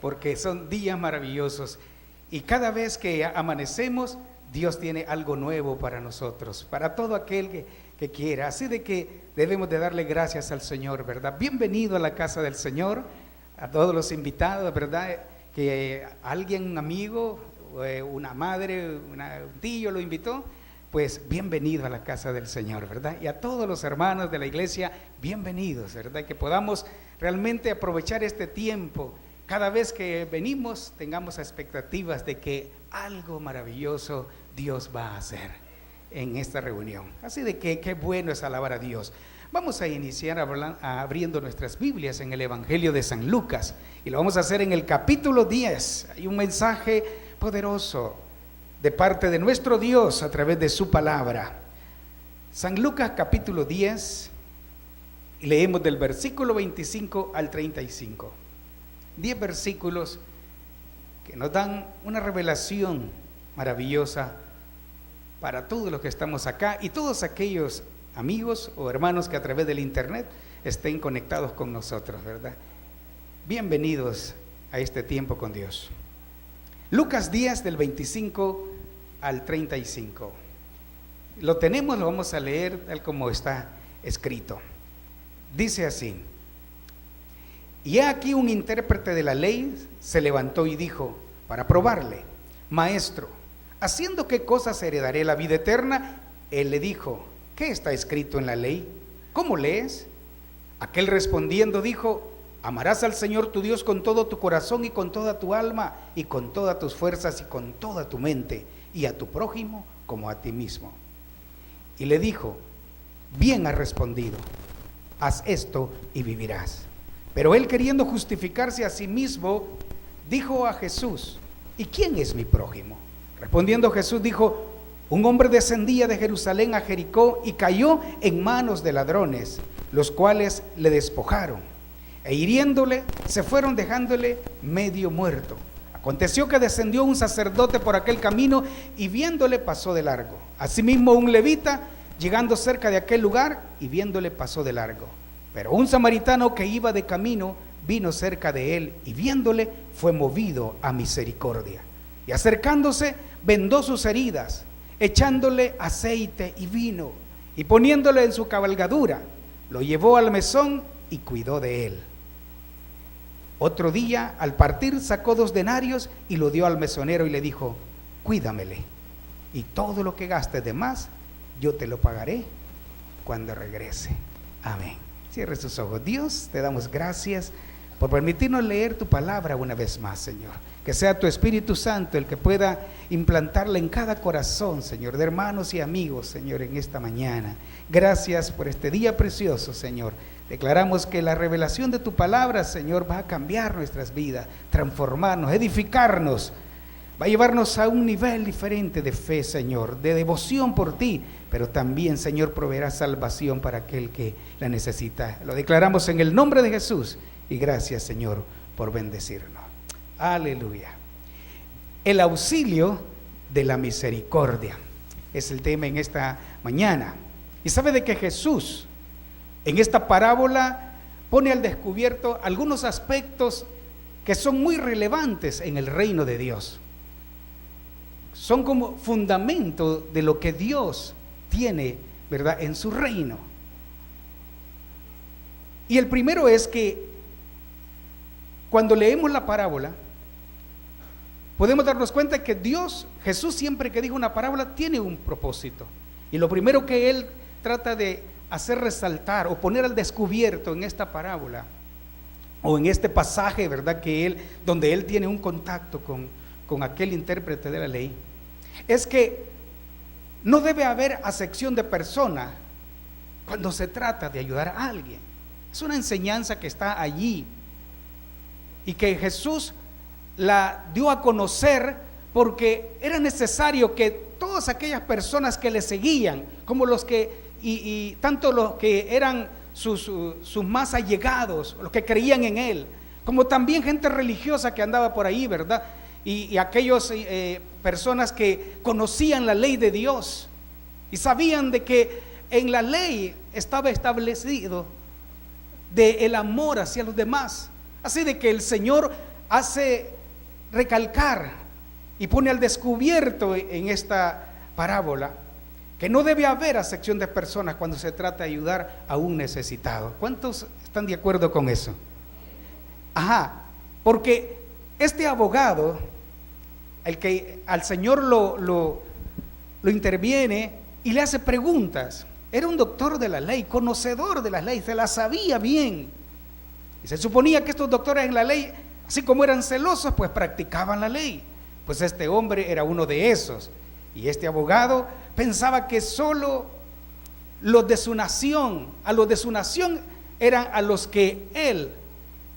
porque son días maravillosos. Y cada vez que amanecemos, Dios tiene algo nuevo para nosotros, para todo aquel que quiera. Así de que debemos de darle gracias al Señor, ¿verdad? Bienvenido a la casa del Señor, a todos los invitados, ¿verdad? Que alguien, un amigo, una madre, un tío lo invitó, pues bienvenido a la casa del Señor, ¿verdad? Y a todos los hermanos de la iglesia, bienvenidos, ¿verdad? Que podamos realmente aprovechar este tiempo. Cada vez que venimos, tengamos expectativas de que algo maravilloso Dios va a hacer en esta reunión. Así de que qué bueno es alabar a Dios. Vamos a iniciar abriendo nuestras Biblias en el Evangelio de San Lucas, y lo vamos a hacer en el capítulo 10. Hay un mensaje poderoso de parte de nuestro Dios a través de su palabra. San Lucas capítulo 10, y leemos del versículo 25 al 35. 10 versículos que nos dan una revelación maravillosa para todos los que estamos acá y todos aquellos amigos o hermanos que a través del internet estén conectados con nosotros, ¿verdad? Bienvenidos a este tiempo con Dios. Lucas 10 del 25 al 35. Lo tenemos, lo vamos a leer tal como está escrito. Dice así: y he aquí un intérprete de la ley se levantó y dijo, para probarle: Maestro, ¿haciendo qué cosas heredaré la vida eterna? Él le dijo: ¿qué está escrito en la ley? ¿Cómo lees? Aquel respondiendo dijo: amarás al Señor tu Dios con todo tu corazón y con toda tu alma y con todas tus fuerzas y con toda tu mente, y a tu prójimo como a ti mismo. Y le dijo: bien has respondido, haz esto y vivirás. Pero él, queriendo justificarse a sí mismo, dijo a Jesús: ¿y quién es mi prójimo? Respondiendo Jesús dijo: un hombre descendía de Jerusalén a Jericó y cayó en manos de ladrones, los cuales le despojaron, e hiriéndole se fueron dejándole medio muerto. Aconteció que descendió un sacerdote por aquel camino y viéndole pasó de largo. Asimismo un levita, llegando cerca de aquel lugar y viéndole pasó de largo. Pero un samaritano que iba de camino vino cerca de él y viéndole fue movido a misericordia. Y acercándose vendó sus heridas, echándole aceite y vino, y poniéndole en su cabalgadura, lo llevó al mesón y cuidó de él. Otro día, al partir, sacó 2 denarios y lo dio al mesonero y le dijo: cuídamele, y todo lo que gastes de más, yo te lo pagaré cuando regrese. Amén. Cierre sus ojos. Dios, te damos gracias por permitirnos leer tu palabra una vez más, Señor. Que sea tu Espíritu Santo el que pueda implantarla en cada corazón, Señor, de hermanos y amigos, Señor, en esta mañana. Gracias por este día precioso, Señor. Declaramos que la revelación de tu palabra, Señor, va a cambiar nuestras vidas, transformarnos, edificarnos, va a llevarnos a un nivel diferente de fe, Señor, de devoción por ti, pero también, Señor, proveerá salvación para aquel que la necesita. Lo declaramos en el nombre de Jesús y gracias, Señor, por bendecirnos. Aleluya. El auxilio de la misericordia es el tema en esta mañana. Y sabe de que Jesús en esta parábola pone al descubierto algunos aspectos que son muy relevantes en el reino de Dios. Son como fundamento de lo que Dios tiene, ¿verdad?, en su reino. Y el primero es que cuando leemos la parábola, podemos darnos cuenta que Dios, Jesús, siempre que dijo una parábola, tiene un propósito. Y lo primero que Él trata de hacer resaltar o poner al descubierto en esta parábola, o en este pasaje, ¿verdad?, donde Él tiene un contacto con aquel intérprete de la ley, es que no debe haber acepción de persona cuando se trata de ayudar a alguien. Es una enseñanza que está allí y que Jesús la dio a conocer porque era necesario que todas aquellas personas que le seguían, como los que, y tanto los que eran sus más allegados, los que creían en él, como también gente religiosa que andaba por ahí, ¿verdad? Y aquellos personas que conocían la ley de Dios y sabían de que en la ley estaba establecido el amor hacia los demás. Así de que el Señor hace recalcar y pone al descubierto en esta parábola que no debe haber acepción de personas cuando se trata de ayudar a un necesitado. ¿Cuántos están de acuerdo con eso? Porque este abogado, el que al Señor lo interviene y le hace preguntas, era un doctor de la ley, conocedor de las leyes, se las sabía bien. Y se suponía que estos doctores en la ley, así como eran celosos, pues practicaban la ley. Pues este hombre era uno de esos. Y este abogado pensaba que solo los de su nación, eran a los que él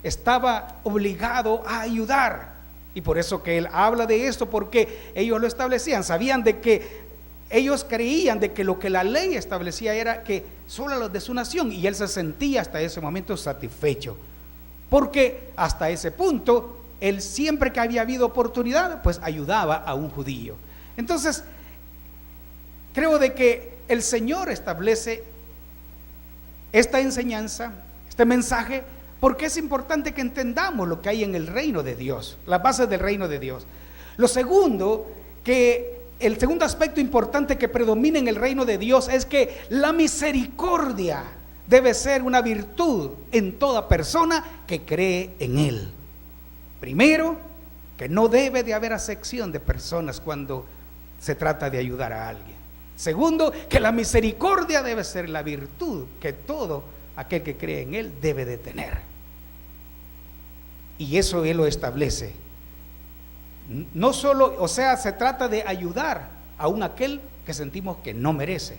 estaba obligado a ayudar. Y por eso que él habla de esto, porque ellos lo establecían, sabían de que ellos creían de que lo que la ley establecía era que solo a los de su nación, y él se sentía hasta ese momento satisfecho, porque hasta ese punto él, siempre que había habido oportunidad, pues ayudaba a un judío. Entonces creo de que el Señor establece esta enseñanza, este mensaje, porque es importante que entendamos lo que hay en el reino de Dios, las bases del reino de Dios. Lo segundo, el segundo aspecto importante que predomina en el reino de Dios es que la misericordia debe ser una virtud en toda persona que cree en Él. Primero, que no debe de haber acepción de personas cuando se trata de ayudar a alguien. Segundo, que la misericordia debe ser la virtud que todo aquel que cree en Él debe de tener. Y eso Él lo establece. No solo, se trata de ayudar a aquel que sentimos que no merece.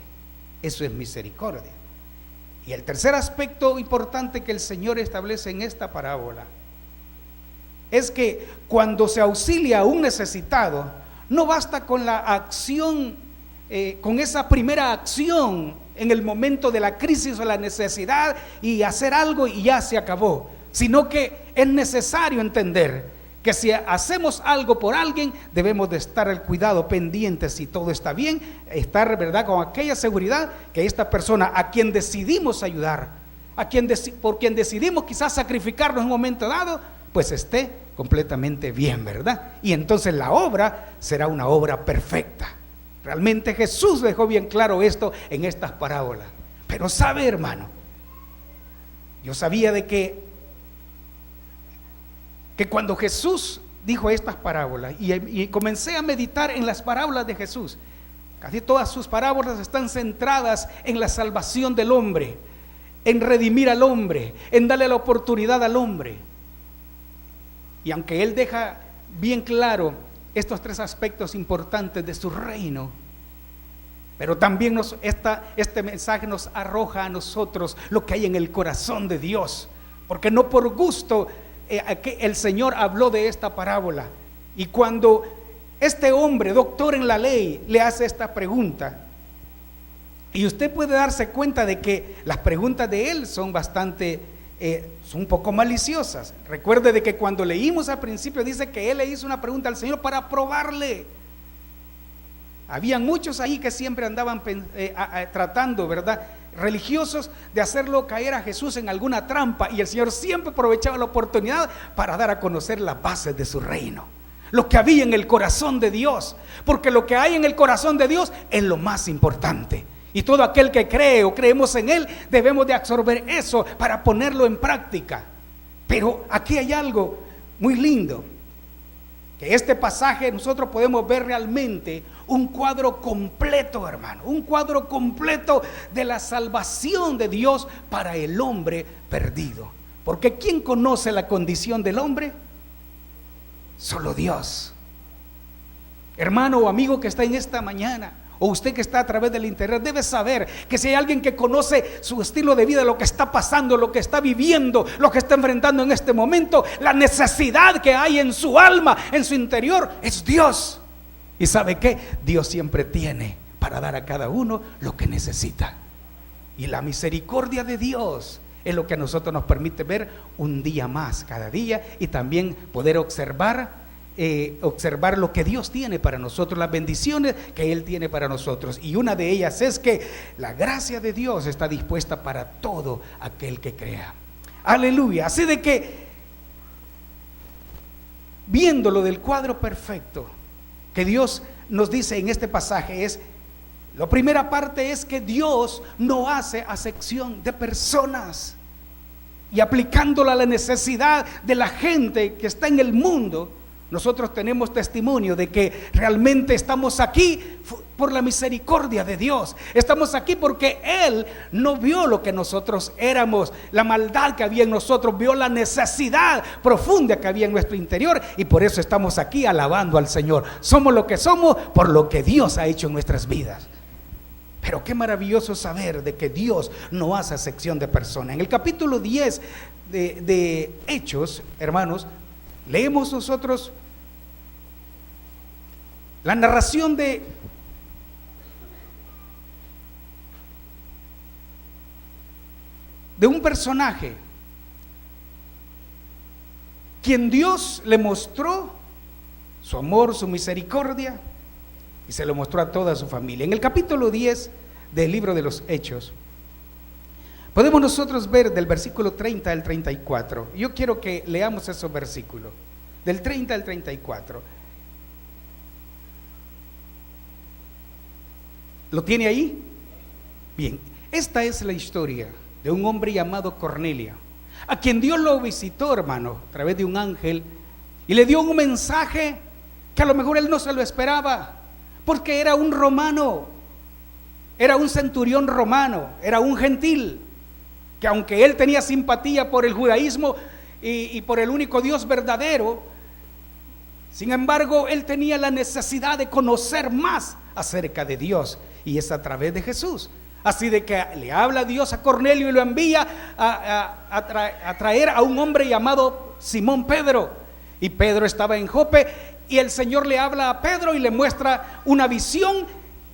Eso es misericordia. Y el tercer aspecto importante que el Señor establece en esta parábola es que cuando se auxilia a un necesitado, no basta con la acción, con esa primera acción en el momento de la crisis o la necesidad y hacer algo y ya se acabó, sino que es necesario entender que si hacemos algo por alguien, debemos de estar al cuidado, pendientes si todo está bien, estar, ¿verdad?, con aquella seguridad que esta persona a quien decidimos ayudar, por quien decidimos quizás sacrificarnos en un momento dado, pues esté completamente bien, ¿verdad? Y entonces la obra será una obra perfecta. Realmente Jesús dejó bien claro esto en estas parábolas. Pero sabe, hermano, yo sabía de que cuando Jesús dijo estas parábolas y comencé a meditar en las parábolas de Jesús, casi todas sus parábolas están centradas en la salvación del hombre, en redimir al hombre, en darle la oportunidad al hombre. Y aunque Él deja bien claro estos tres aspectos importantes de su reino, pero también este mensaje nos arroja a nosotros lo que hay en el corazón de Dios, porque no por gusto que el Señor habló de esta parábola. Y cuando este hombre, doctor en la ley, le hace esta pregunta, y usted puede darse cuenta de que las preguntas de él son son un poco maliciosas. Recuerde de que cuando leímos al principio dice que él le hizo una pregunta al Señor para probarle. Habían muchos ahí que siempre andaban tratando, ¿verdad?, religiosos, de hacerlo caer a Jesús en alguna trampa, y el Señor siempre aprovechaba la oportunidad para dar a conocer las bases de su reino, lo que había en el corazón de Dios, porque lo que hay en el corazón de Dios es lo más importante, y todo aquel que cree o creemos en Él debemos de absorber eso para ponerlo en práctica. Pero aquí hay algo muy lindo, que este pasaje nosotros podemos ver realmente un cuadro completo, hermano, un cuadro completo de la salvación de Dios para el hombre perdido. Porque ¿quién conoce la condición del hombre? Solo Dios. Hermano o amigo que está en esta mañana, o usted que está a través del internet, debe saber que si hay alguien que conoce su estilo de vida, lo que está pasando, lo que está viviendo, lo que está enfrentando en este momento, la necesidad que hay en su alma, en su interior, es Dios. ¿Y sabe qué? Dios siempre tiene para dar a cada uno lo que necesita. Y la misericordia de Dios es lo que a nosotros nos permite ver un día más cada día, y también poder observar lo que Dios tiene para nosotros, las bendiciones que Él tiene para nosotros. Y una de ellas es que la gracia de Dios está dispuesta para todo aquel que crea. Aleluya. Así de que viéndolo del cuadro perfecto que Dios nos dice en este pasaje es, la primera parte es que Dios no hace acepción de personas, y aplicándola a la necesidad de la gente que está en el mundo, nosotros tenemos testimonio de que realmente estamos aquí por la misericordia de Dios. Estamos aquí porque Él no vio lo que nosotros éramos, la maldad que había en nosotros, vio la necesidad profunda que había en nuestro interior, y por eso estamos aquí alabando al Señor. Somos lo que somos por lo que Dios ha hecho en nuestras vidas. Pero qué maravilloso saber de que Dios no hace acepción de personas. En el capítulo 10 de Hechos, hermanos, leemos nosotros la narración de un personaje quien Dios le mostró su amor, su misericordia, y se lo mostró a toda su familia. En el capítulo 10 del libro de los Hechos, podemos nosotros ver del versículo 30 al 34. Yo quiero que leamos esos versículos, del 30 al 34. ¿Lo tiene ahí? Bien, esta es la historia de un hombre llamado Cornelio, a quien Dios lo visitó, hermano, a través de un ángel, y le dio un mensaje que a lo mejor él no se lo esperaba, porque era un romano, era un centurión romano, era un gentil, que aunque él tenía simpatía por el judaísmo y por el único Dios verdadero, sin embargo, él tenía la necesidad de conocer más acerca de Dios, y es a través de Jesús. Así de que le habla Dios a Cornelio y lo envía a traer a un hombre llamado Simón Pedro. Y Pedro estaba en Jope, y el Señor le habla a Pedro y le muestra una visión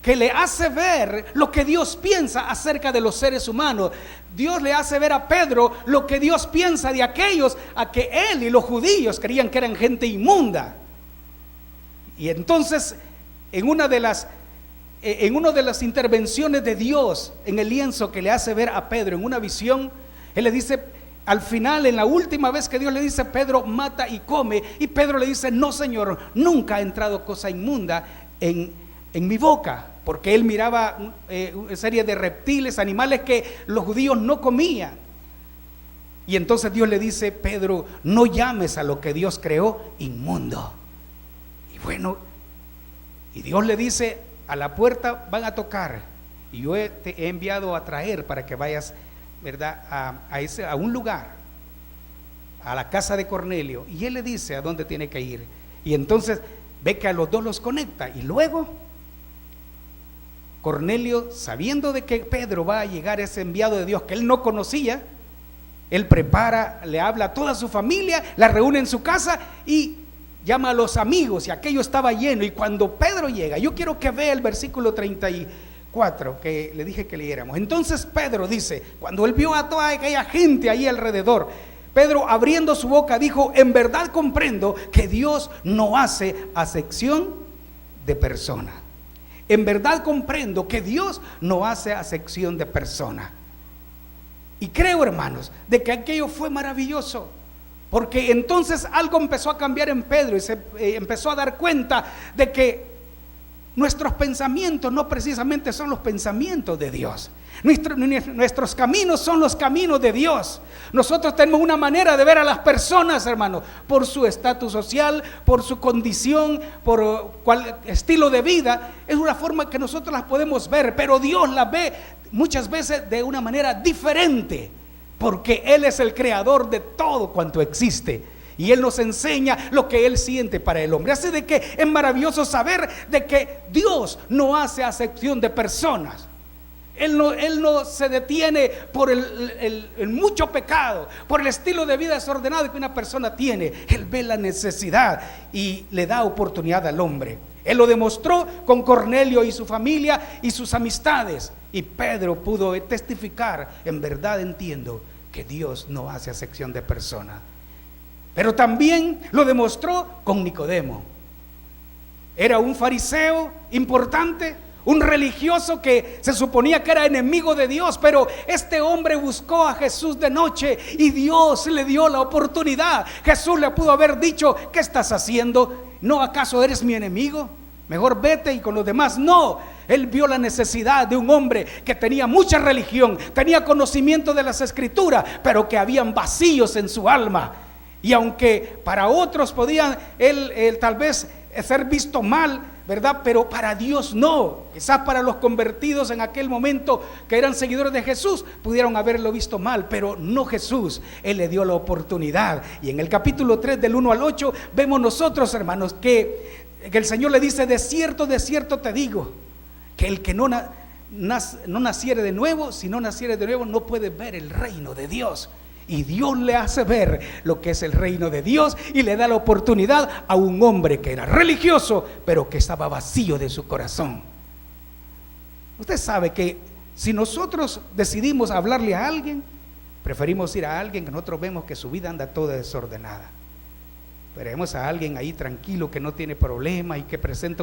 que le hace ver lo que Dios piensa acerca de los seres humanos. Dios le hace ver a Pedro lo que Dios piensa de aquellos a que él y los judíos creían que eran gente inmunda. Y entonces, en una de las intervenciones de Dios en el lienzo que le hace ver a Pedro en una visión, él le dice, al final, en la última vez que Dios le dice, Pedro, mata y come, y Pedro le dice, no, Señor, nunca ha entrado cosa inmunda en mi boca, porque él miraba una serie de reptiles, animales que los judíos no comían. Y entonces Dios le dice, Pedro, no llames a lo que Dios creó inmundo. Y bueno, y Dios le dice, a la puerta van a tocar, y yo te he enviado a traer para que vayas, ¿verdad?, a un lugar, a la casa de Cornelio. Y él le dice a dónde tiene que ir, y entonces ve que a los dos los conecta. Y luego Cornelio, sabiendo de que Pedro va a llegar, ese enviado de Dios que él no conocía, él prepara, le habla a toda su familia, la reúne en su casa y llama a los amigos, y aquello estaba lleno. Y cuando Pedro llega, yo quiero que vea el versículo 34 que le dije que leyéramos. Entonces Pedro dice, cuando él vio a toda aquella gente ahí alrededor, Pedro, abriendo su boca, dijo, en verdad comprendo que Dios no hace acepción de persona. En verdad comprendo que Dios no hace acepción de persona. Y creo, hermanos, de que aquello fue maravilloso, porque entonces algo empezó a cambiar en Pedro, y se empezó a dar cuenta de que nuestros pensamientos no precisamente son los pensamientos de Dios. Nuestros caminos son los caminos de Dios. Nosotros tenemos una manera de ver a las personas, hermanos, por su estatus social, por su condición, por cuál estilo de vida. Es una forma que nosotros las podemos ver, pero Dios las ve muchas veces de una manera diferente, porque Él es el creador de todo cuanto existe, y Él nos enseña lo que Él siente para el hombre. Así de que es maravilloso saber de que Dios no hace acepción de personas. Él no se detiene por el mucho pecado, por el estilo de vida desordenado que una persona tiene. Él ve la necesidad y le da oportunidad al hombre. Él lo demostró con Cornelio y su familia y sus amistades. Y Pedro pudo testificar, en verdad entiendo que Dios no hace acepción de personas. Pero también lo demostró con Nicodemo. Era un fariseo importante, un religioso que se suponía que era enemigo de Dios, pero este hombre buscó a Jesús de noche y Dios le dio la oportunidad. Jesús le pudo haber dicho: ¿qué estás haciendo? ¿No acaso eres mi enemigo? Mejor vete y con los demás. No, él vio la necesidad de un hombre que tenía mucha religión, tenía conocimiento de las Escrituras, pero que habían vacíos en su alma. Y aunque para otros podían él tal vez ser visto mal, ¿verdad? Pero para Dios no. Quizás para los convertidos en aquel momento que eran seguidores de Jesús pudieron haberlo visto mal, pero no Jesús. Él le dio la oportunidad. Y en el capítulo 3 del 1 al 8 vemos nosotros, hermanos, que el Señor le dice: de cierto te digo, que el que no naciere de nuevo, si no naciere de nuevo, no puede ver el reino de Dios. Y Dios le hace ver lo que es el reino de Dios y le da la oportunidad a un hombre que era religioso, pero que estaba vacío de su corazón. Usted sabe que si nosotros decidimos hablarle a alguien, preferimos ir a alguien que nosotros vemos que su vida anda toda desordenada. Veremos a alguien ahí tranquilo, que no tiene problema y que presenta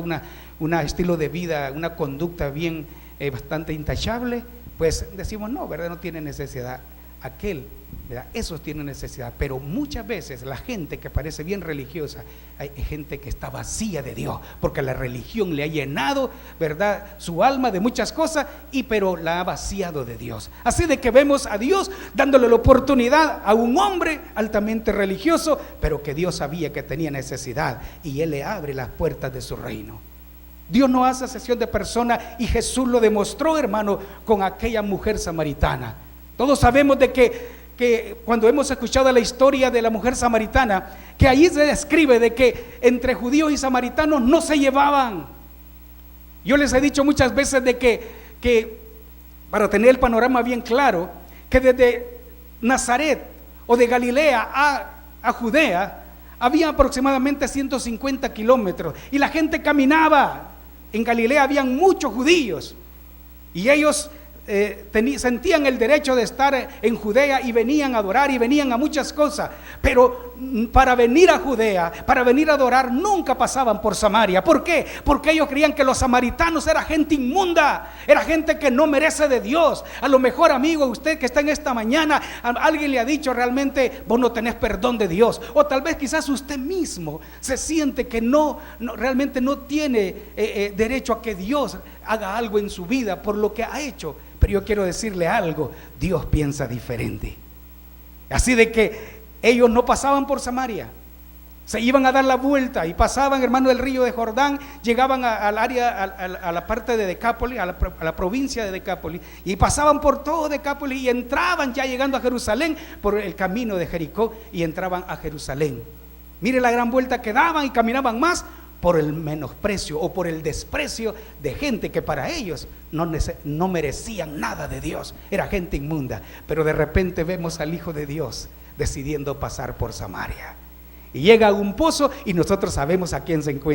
un estilo de vida, una conducta bien, bastante intachable. Pues decimos: no, ¿verdad? No tiene necesidad. Aquel, ¿verdad? Esos tienen necesidad. Pero muchas veces la gente que parece bien religiosa, hay gente que está vacía de Dios, porque la religión le ha llenado, ¿verdad?, su alma de muchas cosas, pero la ha vaciado de Dios. Así de que vemos a Dios dándole la oportunidad a un hombre altamente religioso, pero que Dios sabía que tenía necesidad, y Él le abre las puertas de su reino. Dios no hace acepción de personas, y Jesús lo demostró, hermano, con aquella mujer samaritana. Todos sabemos de que cuando hemos escuchado la historia de la mujer samaritana, que allí se describe de que entre judíos y samaritanos no se llevaban. Yo les he dicho muchas veces de que para tener el panorama bien claro, que desde Nazaret o de Galilea a Judea había aproximadamente 150 kilómetros y la gente caminaba. En Galilea habían muchos judíos y ellos sentían el derecho de estar en Judea y venían a adorar y venían a muchas cosas, pero para venir a Judea, para venir a adorar, nunca pasaban por Samaria. ¿Por qué? Porque ellos creían que los samaritanos era gente inmunda, era gente que no merece de Dios. A lo mejor, amigo, usted que está en esta mañana, alguien le ha dicho: realmente vos no tenés perdón de Dios, o tal vez quizás usted mismo se siente que realmente no tiene derecho a que Dios haga algo en su vida por lo que ha hecho. Pero yo quiero decirle algo: Dios piensa diferente. Así de que ellos no pasaban por Samaria, se iban a dar la vuelta y pasaban, hermano, del río de Jordán, llegaban al área, a la parte de Decápolis, a la provincia de Decápolis, y pasaban por todo Decápolis y entraban, ya llegando a Jerusalén, por el camino de Jericó, y entraban a Jerusalén. Mire la gran vuelta que daban y caminaban más por el menosprecio o por el desprecio de gente que para ellos no merecían nada de Dios, era gente inmunda. Pero de repente vemos al Hijo de Dios decidiendo pasar por Samaria y llega a un pozo, y nosotros sabemos a quién se encuentra.